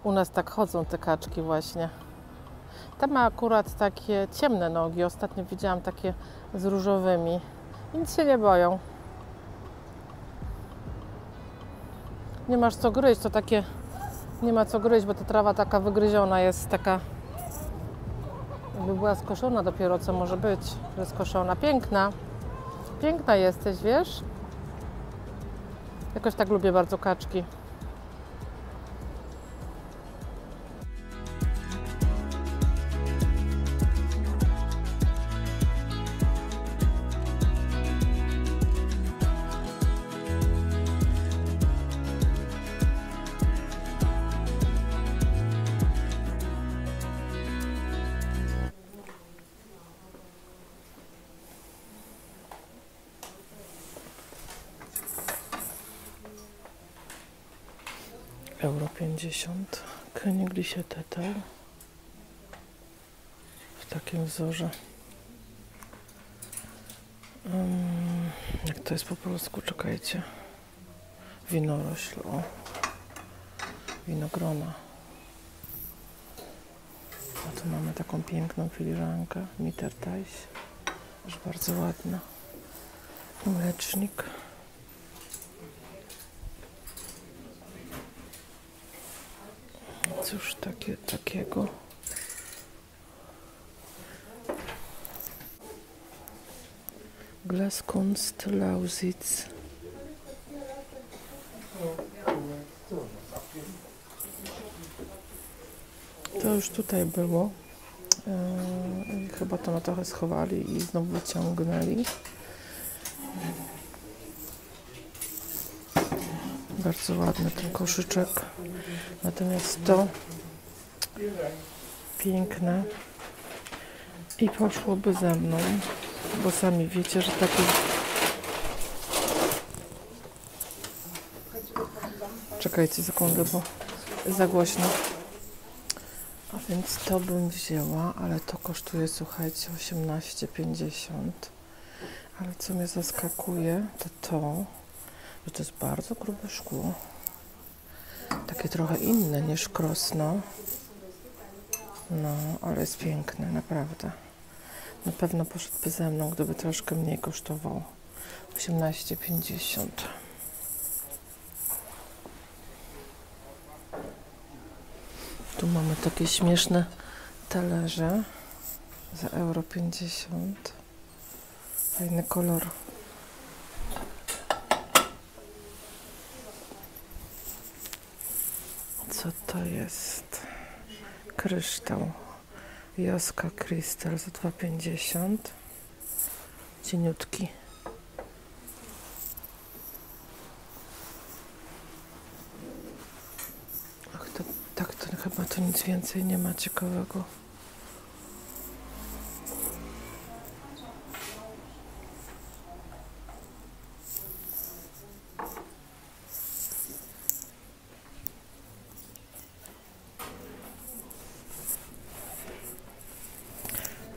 U nas tak chodzą te kaczki właśnie. Ta ma akurat takie ciemne nogi. Ostatnio widziałam takie z różowymi. I nic się nie boją. Nie masz co gryźć, to takie... Nie ma co gryźć, bo ta trawa taka wygryziona jest, taka... Jakby była skoszona dopiero, co może być, że skoszona. Piękna. Piękna jesteś, wiesz? Jakoś tak lubię bardzo kaczki. Euro 50. Königlicher Tetal. W takim wzorze. Jak to jest po polsku? Czekajcie. Winorośl. O. Winogrona. A tu mamy taką piękną filiżankę. Mitterteich. Już bardzo ładna. I mlecznik. Cóż takiego. Glaskunst Lausitz. To już tutaj było. Chyba to na trochę schowali i znowu wyciągnęli. Bardzo ładny ten koszyczek. Natomiast to piękne i poszłoby ze mną, bo sami wiecie, że taki... Czekajcie sekundę, bo za głośno. A więc to bym wzięła, ale to kosztuje, słuchajcie, 18,50. Ale co mnie zaskakuje, to, że to jest bardzo grube szkło. Takie trochę inne niż Krosno. No, ale jest piękne, naprawdę. Na pewno poszedłby ze mną, gdyby troszkę mniej kosztował. 18,50. Tu mamy takie śmieszne talerze za euro 50. Fajny kolor. Co to jest? Kryształ. Joska Crystal za 2,50. Cieniutki. Ach, to chyba to nic więcej nie ma ciekawego.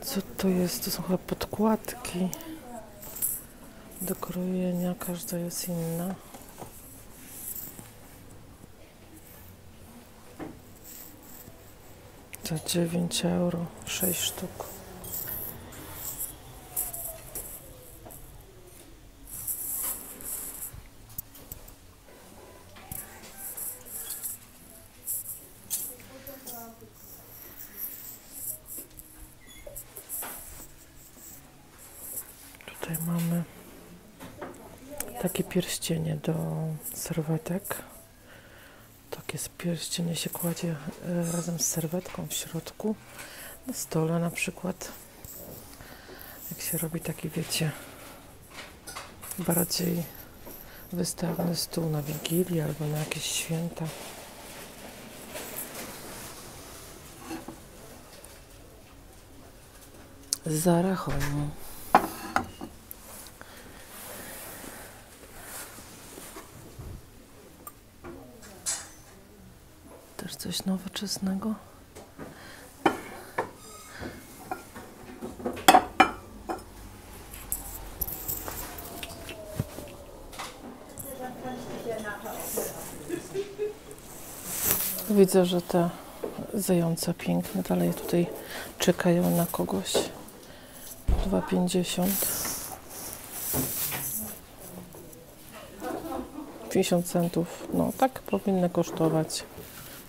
Co to jest? To są chyba podkładki do krojenia. Każda jest inna. Za 9 euro, 6 sztuk. Tutaj mamy takie pierścienie do serwetek. Takie pierścienie się kładzie razem z serwetką w środku. Na stole na przykład. Jak się robi taki, wiecie, bardziej wystawny stół na Wigilię albo na jakieś święta. Zara Home. Też coś nowoczesnego. Widzę, że te zające piękne dalej tutaj czekają na kogoś. 2,50. 50 centów. No tak powinny kosztować.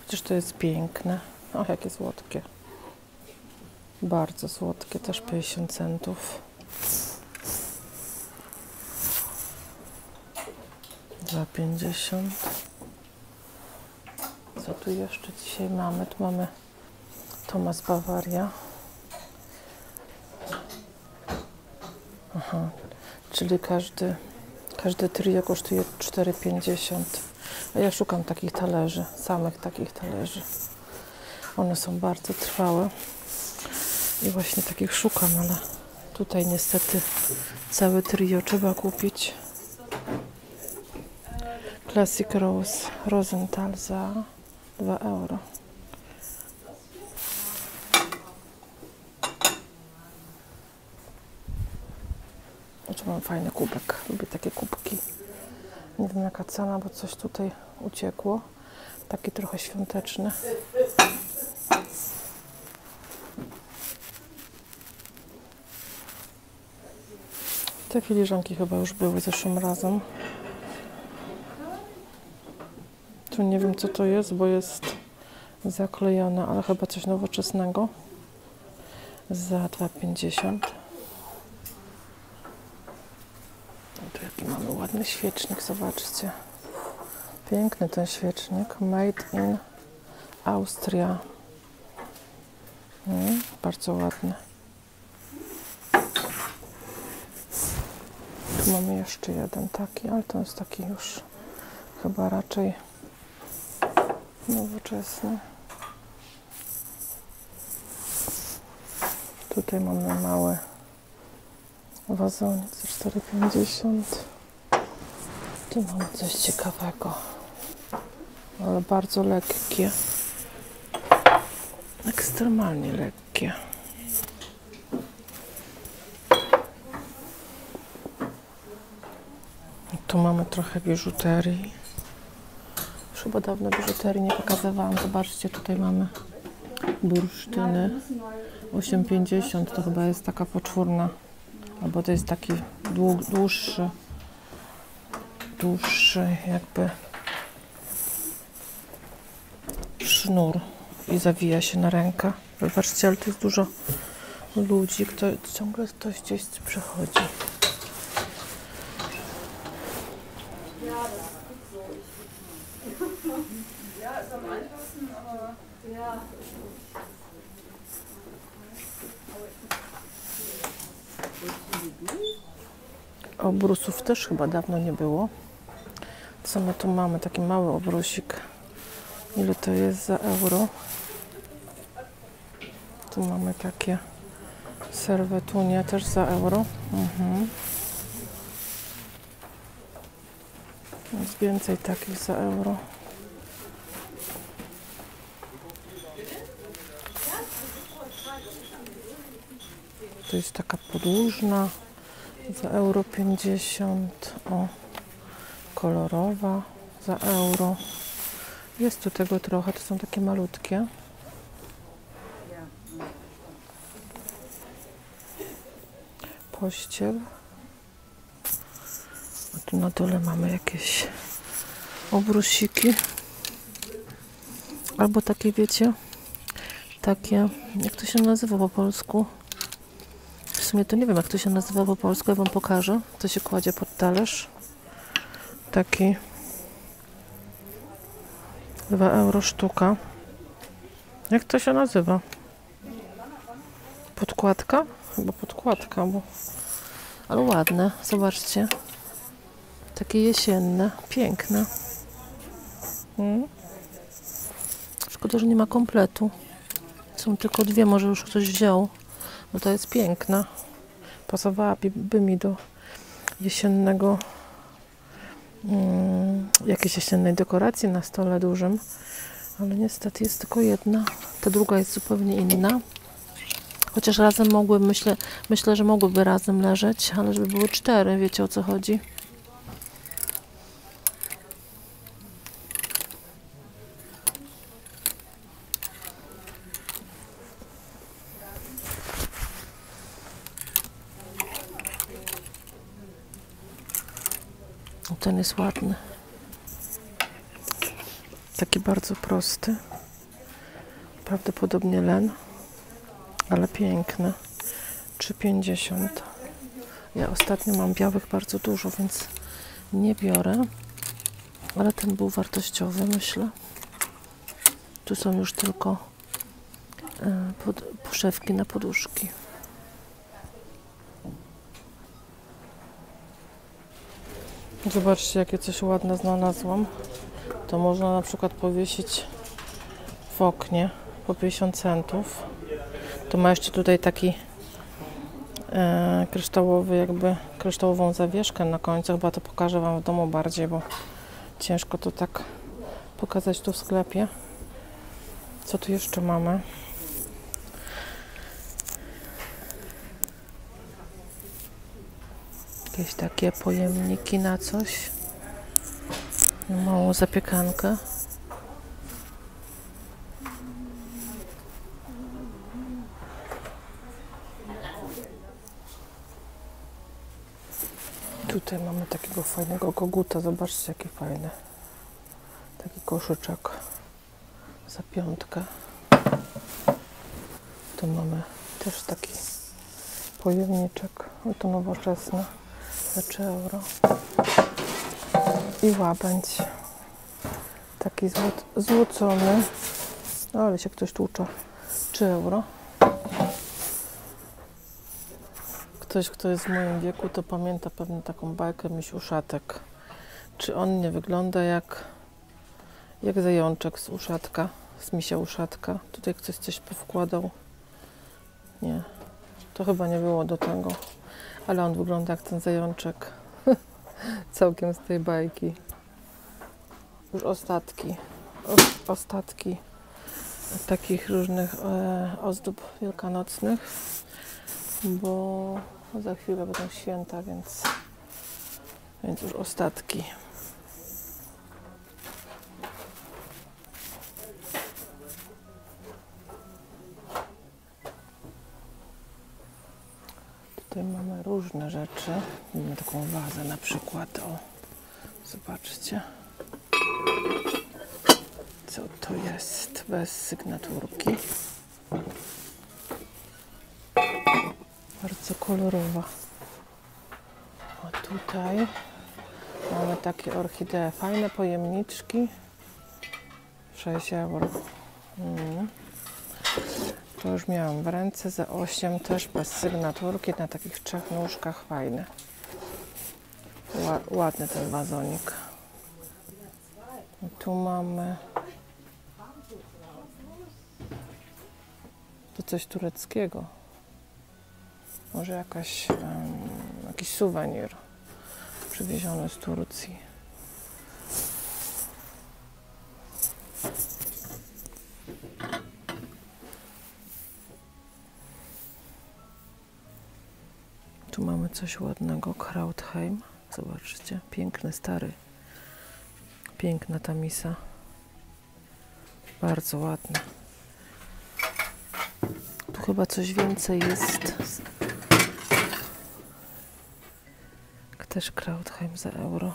Przecież to jest piękne. O, jakie słodkie. Bardzo słodkie. Też 50 centów. 2,50. Co tu jeszcze dzisiaj mamy? Tu mamy Thomas Bavaria. Aha, czyli każde trio kosztuje 4,50. A ja szukam takich talerzy, samych takich talerzy. One są bardzo trwałe i właśnie takich szukam, ale tutaj niestety całe trio trzeba kupić. Classic Rose Rosenthal za 2 euro. Tu mam fajny kubek. Lubię takie kubki. Nie wiem jaka cena, bo coś tutaj uciekło. Taki trochę świąteczny. Te filiżanki chyba już były zeszłym razem. Tu nie wiem co to jest, bo jest zaklejone, ale chyba coś nowoczesnego. Za 2,50. Tu jaki mamy ładny świecznik, zobaczcie. Piękny ten świecznik. Made in Austria. Bardzo ładny. Tu mamy jeszcze jeden taki, ale to jest taki już chyba raczej nowoczesny. Tutaj mamy mały wazonik za 4,50. Tu mamy coś ciekawego, ale bardzo lekkie. Ekstremalnie lekkie. Tu mamy trochę biżuterii. Już chyba dawno biżuterii nie pokazywałam. Zobaczcie, tutaj mamy bursztyny. 8,50 to chyba jest taka poczwórna. Albo to jest taki dłuższy jakby sznur i zawija się na rękę. Zobaczcie, ale tu jest dużo ludzi, ciągle ktoś gdzieś przechodzi. Obrusów też chyba dawno nie było. Co my tu mamy? Taki mały obrusik. Ile to jest za euro? Tu mamy takie serwetunie też za euro. Jest więcej takich za euro. To jest taka podłużna za euro 50. O, kolorowa za euro. Jest tu tego trochę, to są takie malutkie. Pościel. A tu na dole mamy jakieś obrusiki. Albo takie, wiecie, takie, jak to się nazywa po polsku? W sumie to nie wiem, jak to się nazywa po polsku, ja wam pokażę, co się kładzie pod talerz. Taki 2 euro sztuka. Jak to się nazywa? Podkładka? Chyba podkładka, bo... ale ładne, zobaczcie. Takie jesienne, piękne. Szkoda, że nie ma kompletu. Są tylko dwie, może już ktoś wziął. No to jest piękna. Pasowałaby mi do jesiennego, jakiejś jesiennej dekoracji na stole dużym. Ale niestety jest tylko jedna. Ta druga jest zupełnie inna. Chociaż razem mogły, myślę, że mogłyby razem leżeć, ale żeby były 4, wiecie o co chodzi. ten jest ładny. Taki bardzo prosty. Prawdopodobnie len, ale piękny. 3,50. Ja ostatnio mam białych bardzo dużo, więc nie biorę. Ale ten był wartościowy, myślę. Tu są już tylko poszewki na poduszki. Zobaczcie, jakie coś ładne znalazłam. To można na przykład powiesić w oknie po 50 centów. To ma jeszcze tutaj taki kryształowy, jakby kryształową zawieszkę na końcu. Chyba to pokażę Wam w domu bardziej, bo ciężko to tak pokazać tu w sklepie. Co tu jeszcze mamy? Jakieś takie pojemniki na coś. Małą zapiekankę. Tutaj mamy takiego fajnego koguta. Zobaczcie, jaki fajny. Taki koszyczek za 5. Tu mamy też taki pojemniczek. To nowoczesny. Za 3 euro. I łabędź. Taki złocony. Ale się ktoś tłucze. 3 euro. Ktoś, kto jest w moim wieku, to pamięta pewnie taką bajkę Misiuszatek. Czy on nie wygląda jak zajączek z uszatka, z misia uszatka? Tutaj ktoś coś powkładał. Nie, to chyba nie było do tego. Ale on wygląda jak ten zajączek. Całkiem z tej bajki. Już ostatki takich różnych ozdób wielkanocnych, bo za chwilę będą święta, więc już ostatki. Tutaj mamy różne rzeczy. Mamy taką wazę na przykład. O, zobaczcie. Co to jest? Bez sygnaturki. Bardzo kolorowa. A tutaj mamy takie orchidee. Fajne pojemniczki. 6 euro. To już miałam w ręce za 8, też bez sygnaturki, na takich 3 nóżkach. Fajny. Ładny ten wazonik. I tu mamy to coś tureckiego. Może jakiś suwenir przywieziony z Turcji. Tu mamy coś ładnego. Krautheim. Zobaczcie. Piękny, stary. Piękna ta misa. Bardzo ładna. Tu chyba coś więcej jest. Też Krautheim za euro.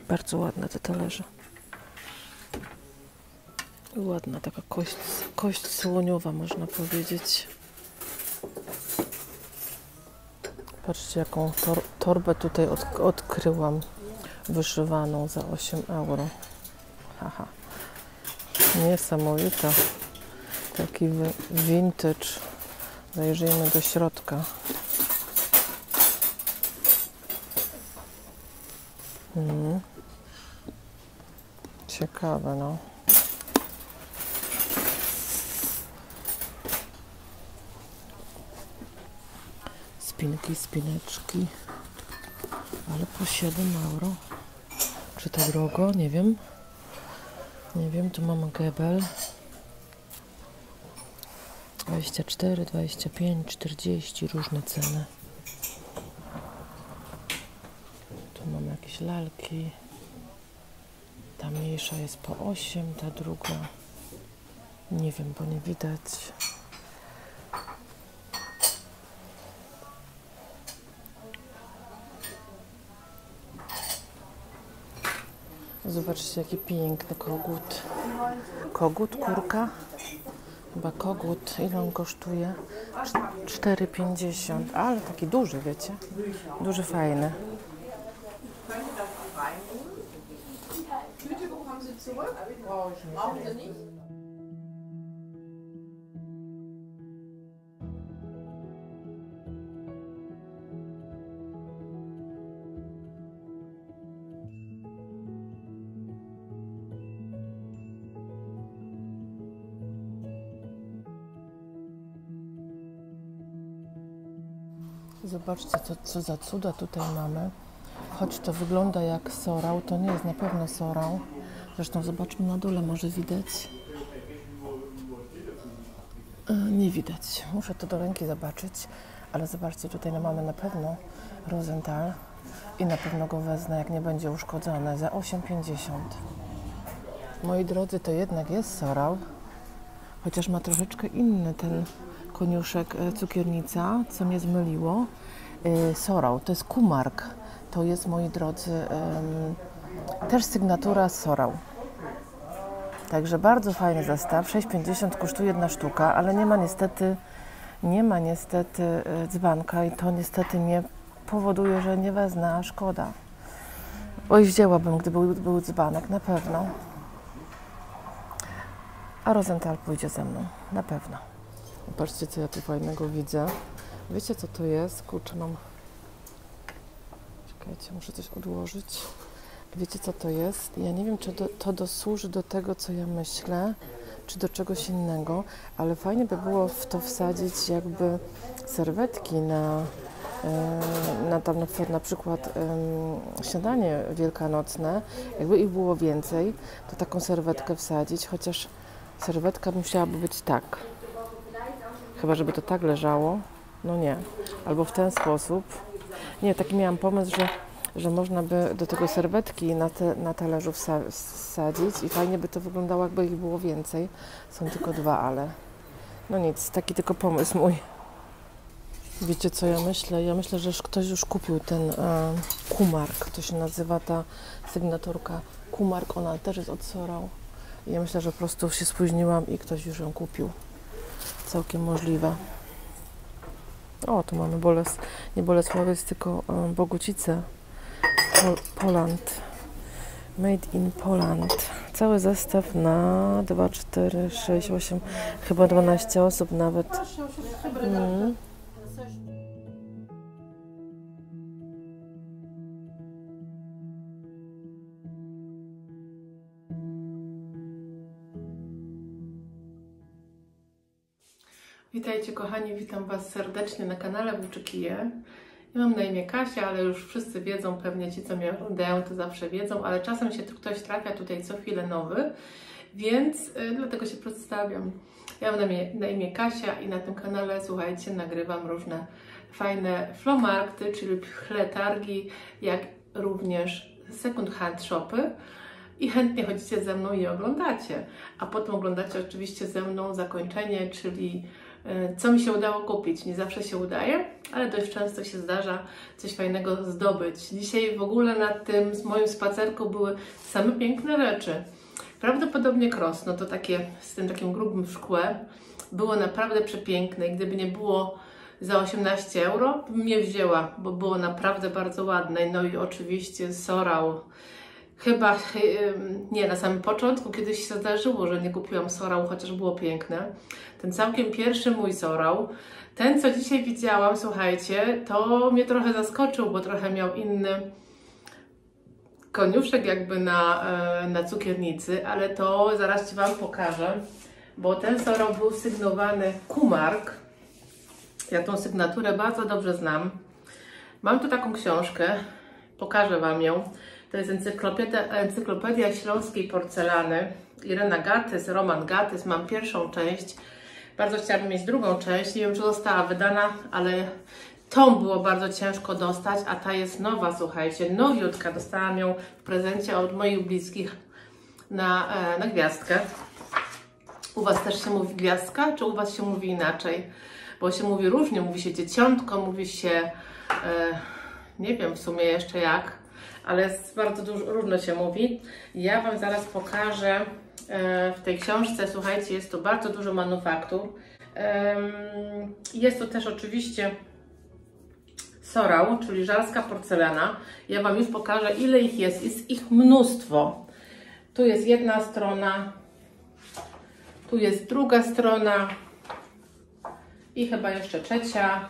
Bardzo ładne te talerze. Ładna taka kość słoniowa, można powiedzieć. Patrzcie, jaką torbę tutaj odkryłam. Wyszywaną za 8 euro. Haha. Niesamowita. Taki vintage. Zajrzyjmy do środka. Ciekawe, no. Spineczki. Ale po 7 euro. Czy to drogo? Nie wiem. Nie wiem, tu mamy Gebel. 24, 25, 40, różne ceny. Tu mamy jakieś lalki. Ta mniejsza jest po 8, ta druga nie wiem, bo nie widać. Zobaczcie, jaki piękny kogut. Kogut, kurka? Chyba kogut. Ile on kosztuje? 4,50. Ale taki duży, wiecie? Duży, fajny. Zobaczcie, co za cuda tutaj mamy. Choć to wygląda jak sorał, to nie jest na pewno sorał. Zresztą zobaczmy na dole, może widać. Nie widać. Muszę to do ręki zobaczyć. Ale zobaczcie, tutaj mamy na pewno Rosenthal. I na pewno go wezmę, jak nie będzie uszkodzone, za 8,50. Moi drodzy, to jednak jest sorał. Chociaż ma troszeczkę inny ten koniuszek cukiernica, co mnie zmyliło. Sorał, to jest Kumark. To jest, moi drodzy, też sygnatura sorał. Także bardzo fajny zestaw. 6,50 kosztuje jedna sztuka, ale nie ma niestety dzbanka i to niestety mnie powoduje, że nie wezmę, a szkoda. Oj, wzięłabym, gdyby był dzbanek, na pewno. A Rosenthal pójdzie ze mną, na pewno. Patrzcie, co ja tu fajnego widzę. Wiecie, co to jest? Kurczę, mam... Czekajcie, muszę coś odłożyć. Wiecie, co to jest? Ja nie wiem, czy to dosłuży do tego, co ja myślę, czy do czegoś innego, ale fajnie by było w to wsadzić jakby serwetki na przykład śniadanie wielkanocne. Jakby ich było więcej, to taką serwetkę wsadzić, chociaż serwetka musiałaby być tak. Chyba, żeby to tak leżało. No nie. Albo w ten sposób. Nie, taki miałam pomysł, że można by do tego serwetki na talerzu wsadzić i fajnie by to wyglądało, jakby ich było więcej. Są tylko dwa, ale no nic, taki tylko pomysł mój. Wiecie, co ja myślę? Ja myślę, że ktoś już kupił ten Kumark. To się nazywa ta sygnaturka Kumark. Ona też jest od sorał. I ja myślę, że po prostu się spóźniłam i ktoś już ją kupił. Całkiem możliwe. O, tu mamy nie Bolesławiec, tylko Bogucice. Poland. Made in Poland. Cały zestaw na 2, 4, 6, 8, chyba 12 osób nawet. Witajcie, kochani, witam Was serdecznie na kanale Włóczykije. Ja mam na imię Kasia, ale już wszyscy wiedzą, pewnie ci, co mnie oglądają, to zawsze wiedzą, ale czasem się ktoś trafia tutaj co chwilę nowy, więc dlatego się przedstawiam. Ja mam na imię Kasia i na tym kanale, słuchajcie, nagrywam różne fajne flowmarkty, czyli targi, jak również second hand shopy. I chętnie chodzicie ze mną i oglądacie. A potem oglądacie oczywiście ze mną zakończenie, czyli co mi się udało kupić. Nie zawsze się udaje, ale dość często się zdarza coś fajnego zdobyć. Dzisiaj w ogóle na tym moim spacerku były same piękne rzeczy. Prawdopodobnie Krosno, to takie z tym takim grubym szkłem, było naprawdę przepiękne i gdyby nie było za 18 euro, bym je wzięła, bo było naprawdę bardzo ładne. No i oczywiście sorał. Chyba nie, na samym początku kiedyś się zdarzyło, że nie kupiłam sorału, chociaż było piękne. Ten całkiem pierwszy mój sorał, ten co dzisiaj widziałam, słuchajcie, to mnie trochę zaskoczył, bo trochę miał inny koniuszek jakby na cukiernicy, ale to zaraz Ci Wam pokażę, bo ten sorał był sygnowany Kumark. Ja tą sygnaturę bardzo dobrze znam. Mam tu taką książkę, pokażę Wam ją. To jest Encyklopedia Śląskiej Porcelany. Irena Gatys, Roman Gatys. Mam pierwszą część. Bardzo chciałabym mieć drugą część. Nie wiem, czy została wydana, ale tą było bardzo ciężko dostać, a ta jest nowa, słuchajcie, nowiutka. Dostałam ją w prezencie od moich bliskich na gwiazdkę. U Was też się mówi gwiazdka, czy u Was się mówi inaczej? Bo się mówi różnie. Mówi się dzieciątko, mówi się nie wiem w sumie jeszcze jak. ale bardzo dużo, różno się mówi. Ja Wam zaraz pokażę w tej książce, słuchajcie, jest tu bardzo dużo manufaktur. Jest to też oczywiście sorał, czyli żarska porcelana. Ja Wam już pokażę, ile ich jest. Jest ich mnóstwo. Tu jest jedna strona, tu jest druga strona i chyba jeszcze trzecia.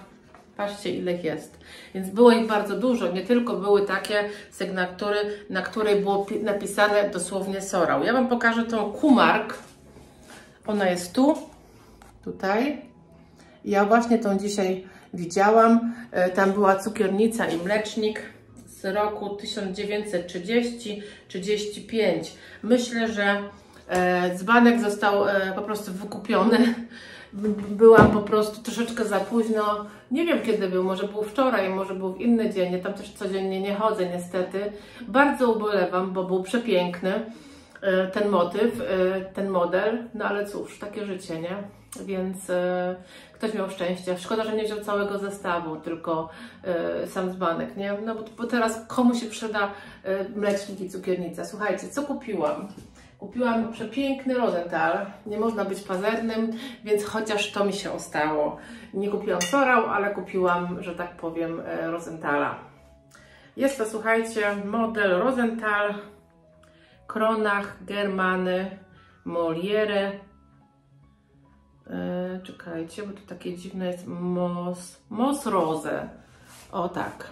Patrzcie, ile ich jest. Więc było ich bardzo dużo. Nie tylko były takie sygnatury, na której było napisane dosłownie sorał. Ja Wam pokażę tą Kumark. Ona jest tu, tutaj. Ja właśnie tą dzisiaj widziałam. Tam była cukiernica i mlecznik z roku 1930-35. Myślę, że dzbanek został po prostu wykupiony. Byłam po prostu troszeczkę za późno. Nie wiem, kiedy był, może był wczoraj, może był w inny dzień. Ja tam też codziennie nie chodzę niestety. Bardzo ubolewam, bo był przepiękny ten motyw, ten model. No ale cóż, takie życie, nie? Więc ktoś miał szczęście. Szkoda, że nie wziął całego zestawu, tylko sam dzbanek, nie? No bo teraz komu się przyda mlecznik i cukiernica? Słuchajcie, co kupiłam? Kupiłam przepiękny Rosenthal. Nie można być pazernym, więc chociaż to mi się ostało. Nie kupiłam sorał, ale kupiłam, że tak powiem, Rosenthala. Jest to, słuchajcie, model Rosenthal, Kronach, Germany, Moliere. Czekajcie, bo tu takie dziwne jest Moss Rose. O tak.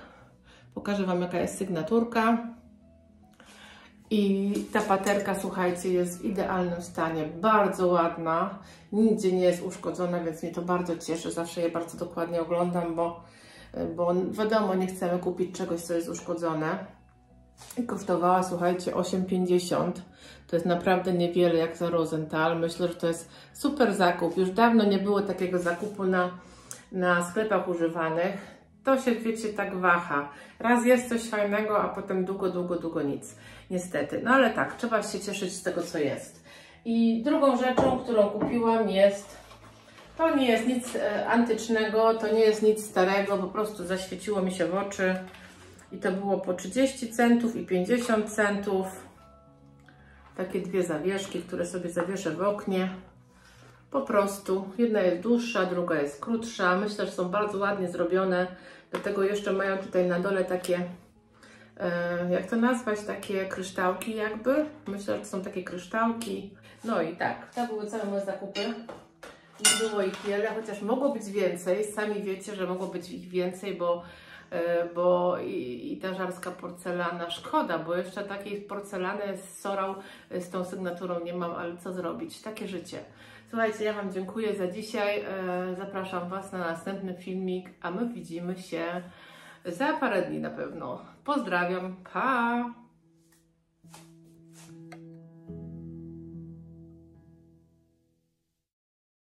Pokażę Wam, jaka jest sygnaturka. I ta paterka, słuchajcie, jest w idealnym stanie. Bardzo ładna. Nigdzie nie jest uszkodzona, więc mnie to bardzo cieszy. Zawsze je bardzo dokładnie oglądam, bo wiadomo, nie chcemy kupić czegoś, co jest uszkodzone. I kosztowała, słuchajcie, 8,50. To jest naprawdę niewiele jak za Rosenthal. Myślę, że to jest super zakup. Już dawno nie było takiego zakupu na sklepach używanych. To się, wiecie, tak waha. Raz jest coś fajnego, a potem długo nic. Niestety. No ale tak, trzeba się cieszyć z tego, co jest. I drugą rzeczą, którą kupiłam jest... To nie jest nic antycznego, to nie jest nic starego, po prostu zaświeciło mi się w oczy. I to było po 30 centów i 50 centów. Takie dwie zawieszki, które sobie zawieszę w oknie. Po prostu. Jedna jest dłuższa, druga jest krótsza. Myślę, że są bardzo ładnie zrobione. Do tego jeszcze mają tutaj na dole takie, jak to nazwać, takie kryształki jakby. Myślę, że to są takie kryształki. No i tak, to były całe moje zakupy. Nie było ich wiele, chociaż mogło być więcej. Sami wiecie, że mogło być ich więcej, bo i ta żarska porcelana, szkoda, bo jeszcze takiej porcelany z sorał z tą sygnaturą nie mam, ale co zrobić? Takie życie. Słuchajcie, ja Wam dziękuję za dzisiaj. Zapraszam Was na następny filmik, a my widzimy się za parę dni na pewno. Pozdrawiam, pa!